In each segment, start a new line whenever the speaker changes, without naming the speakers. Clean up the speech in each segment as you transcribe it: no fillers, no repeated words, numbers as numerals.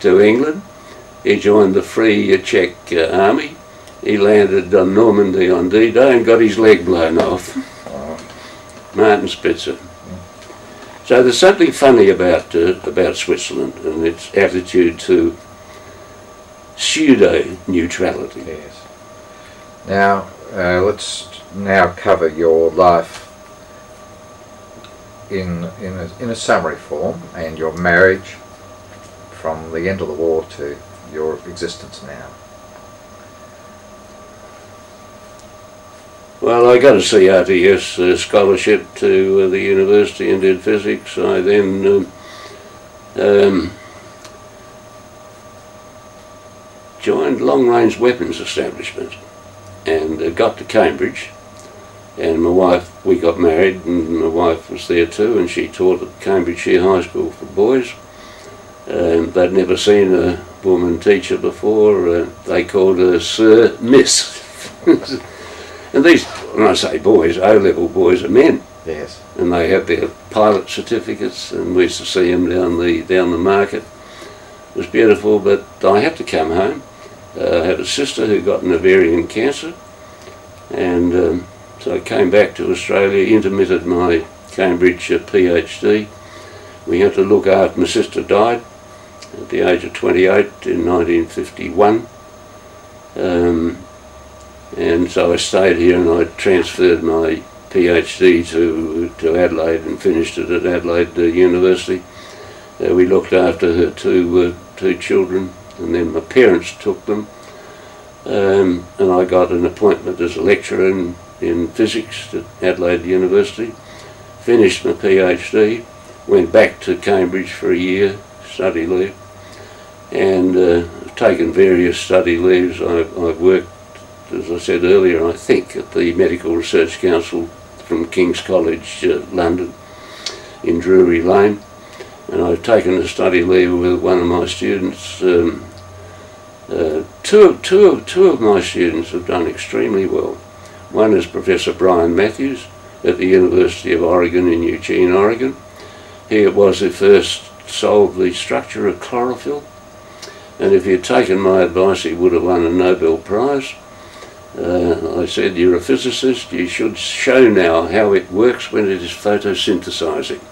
to England. He joined the Free Czech Army. He landed on Normandy on D-Day and got his leg blown off. Martin Spitzer. So there's something funny about Switzerland and its attitude to pseudo-neutrality.
Yes. Now, let's now cover your life in a summary form, and your marriage from the end of the war to your existence now.
Well, I got a CRTS scholarship to the university and did physics. I then joined Long Range Weapons Establishment and got to Cambridge. And my wife, we got married, and my wife was there too, and she taught at Cambridgeshire High School for boys. They'd never seen a woman teacher before. They called her Sir Miss. And these, when I say boys, O-level boys are men.
Yes.
And they had their pilot certificates, and we used to see them down the market. It was beautiful, but I had to come home. I had a sister who got an ovarian cancer, and so I came back to Australia, intermitted my Cambridge PhD. We had to look after, my sister died at the age of 28 in 1951. And so I stayed here, and I transferred my PhD to Adelaide and finished it at Adelaide University. We looked after her two children, and then my parents took them. And I got an appointment as a lecturer in physics at Adelaide University. Finished my PhD, went back to Cambridge for a year, study leave, and taken various study leaves. I've worked, as I said earlier, I think, at the Medical Research Council from King's College, London, in Drury Lane. And I've taken a study leave with one of my students. Two of my students have done extremely well. One is Professor Brian Matthews at the University of Oregon in Eugene, Oregon. He was who first solved the structure of chlorophyll. And if he had taken my advice, he would have won a Nobel Prize. I said, you're a physicist, you should show now how it works when it is photosynthesizing.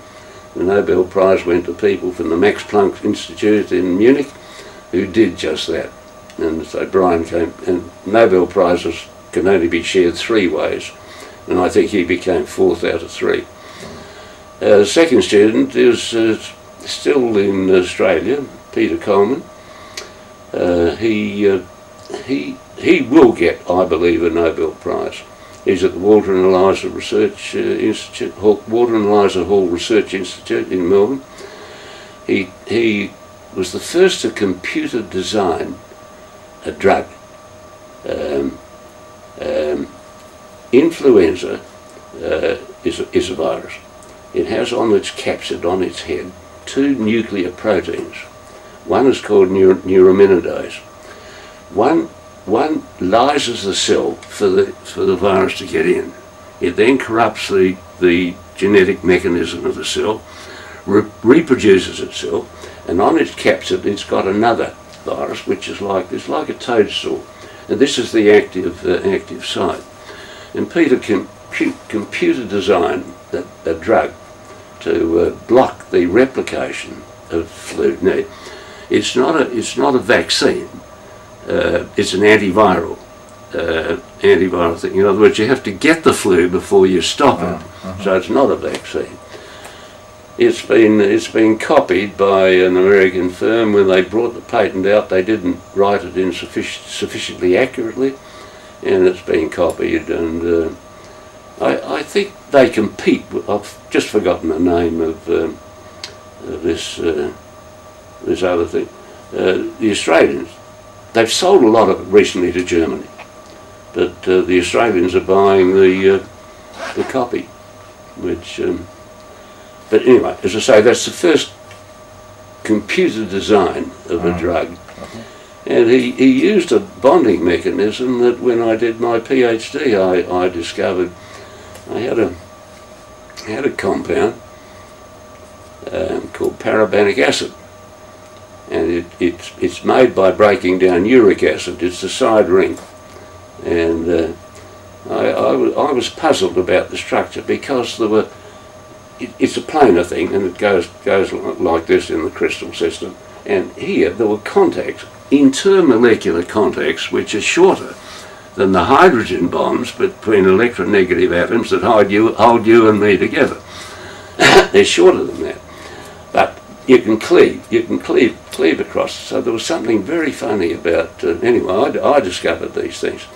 The Nobel Prize went to people from the Max Planck Institute in Munich who did just that. And so Brian came, and Nobel Prizes can only be shared three ways, and I think he became fourth out of three. The second student is still in Australia, Peter Coleman. He will get, I believe, a Nobel Prize. He's at the Walter and Eliza Research Institute, Walter and Eliza Hall Research Institute in Melbourne. He was the first to computer design a drug. Influenza is a virus. It has on its capsid, on its head, two nuclear proteins. One is called neuraminidase. One lyses the cell for the virus to get in. It then corrupts the genetic mechanism of the cell, reproduces itself, and on its capsid it's got another virus which is like a toadstool, and this is the active site. And Peter computer designed a drug to block the replication of flu. Now, it's not a vaccine. It's an antiviral thing. In other words, you have to get the flu before you stop it. So it's not a vaccine. It's been copied by an American firm. When they brought the patent out, they didn't write it in sufficiently accurately, and it's been copied. And I think they compete. I've just forgotten the name of this other thing. The Australians. They've sold a lot of it recently to Germany, but the Australians are buying the copy, which. But anyway, as I say, that's the first computer design of a drug. And he used a bonding mechanism that when I did my PhD I discovered. I had a compound called parabanic acid. and it's made by breaking down uric acid. It's a side ring, and I was puzzled about the structure because there were. It's a planar thing, and it goes like this in the crystal system. And here there were contacts, intermolecular contacts, which are shorter than the hydrogen bonds between electronegative atoms that hold you and me together. They're shorter than that, but you can cleave across. So there was something very funny about. Anyway, I discovered these things,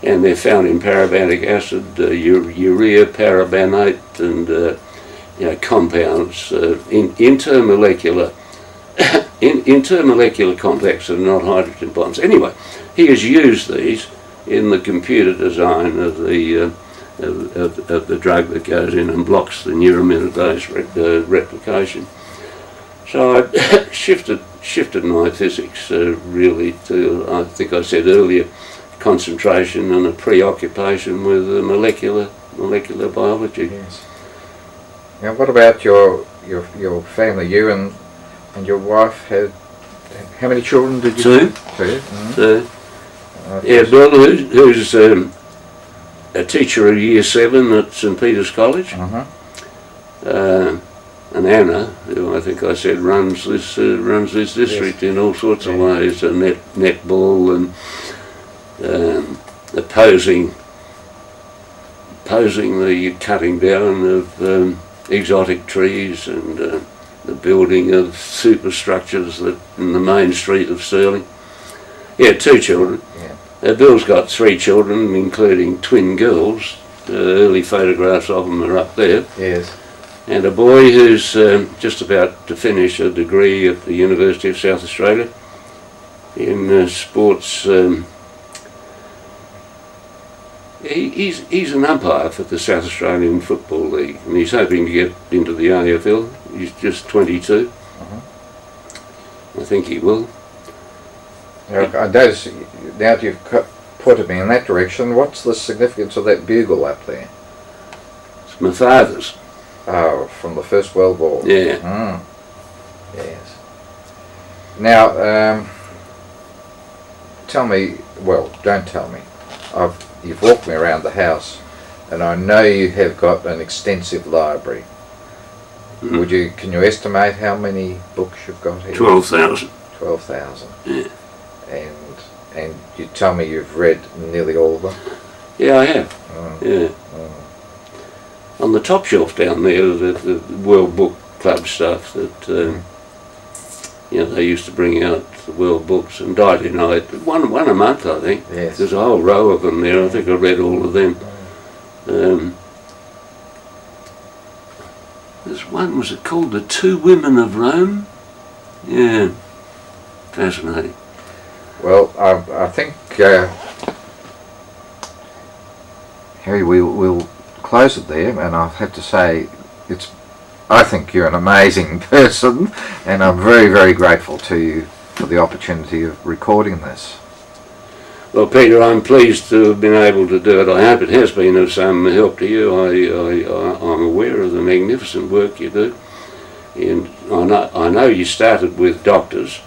and they're found in paravanic acid, urea, parabanate, and compounds in intermolecular contacts are not hydrogen bonds. Anyway, he has used these in the computer design of the drug that goes in and blocks the neuraminidase replication. So I shifted my physics really to, I think I said earlier, concentration and a preoccupation with molecular biology.
Yes. Now, what about your family? You and your wife had, how many children did you
Two.
have? Two. Mm-hmm.
Two. Yeah, Bill, who's a teacher of Year 7 at St Peter's College, and Anna, who I think I said runs this district in all sorts of ways, netball and opposing the cutting down of exotic trees and the building of superstructures in the main street of Stirling. Yeah, 2 children.
Yeah.
Bill's got 3 children, including twin girls. Early photographs of them are up there.
Yes.
And a boy who's just about to finish a degree at the University of South Australia in sports. He's an umpire for the South Australian Football League, and he's hoping to get into the AFL. He's just 22. I think he will.
Now, now that you've put me in that direction, what's the significance of that bugle up there?
It's my father's.
Oh, from the First World War.
Yeah.
Yes. Now, tell me, well, don't tell me. You've walked me around the house, and I know you have got an extensive library. Can you estimate how many books you've got here?
12,000.
12,000.
Yeah.
And you tell me you've read nearly all of them?
Yeah, I have. Yeah. On the top shelf down there, the World Book Club stuff that they used to bring out the World Books, and died in one a month, I think.
Yes.
There's a whole row of them there. I think I read all of them. There's one, was it called The Two Women of Rome? Yeah, fascinating.
Well, I think, Harry, we'll close it there, and I have to say, I think you're an amazing person, and I'm very, very grateful to you for the opportunity of recording this.
Well, Peter, I'm pleased to have been able to do it. I hope it has been of some help to you. I'm aware of the magnificent work you do, and I know you started with doctors,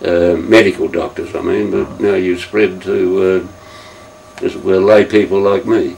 medical doctors, I mean, but now you've spread to, as it were, lay people like me.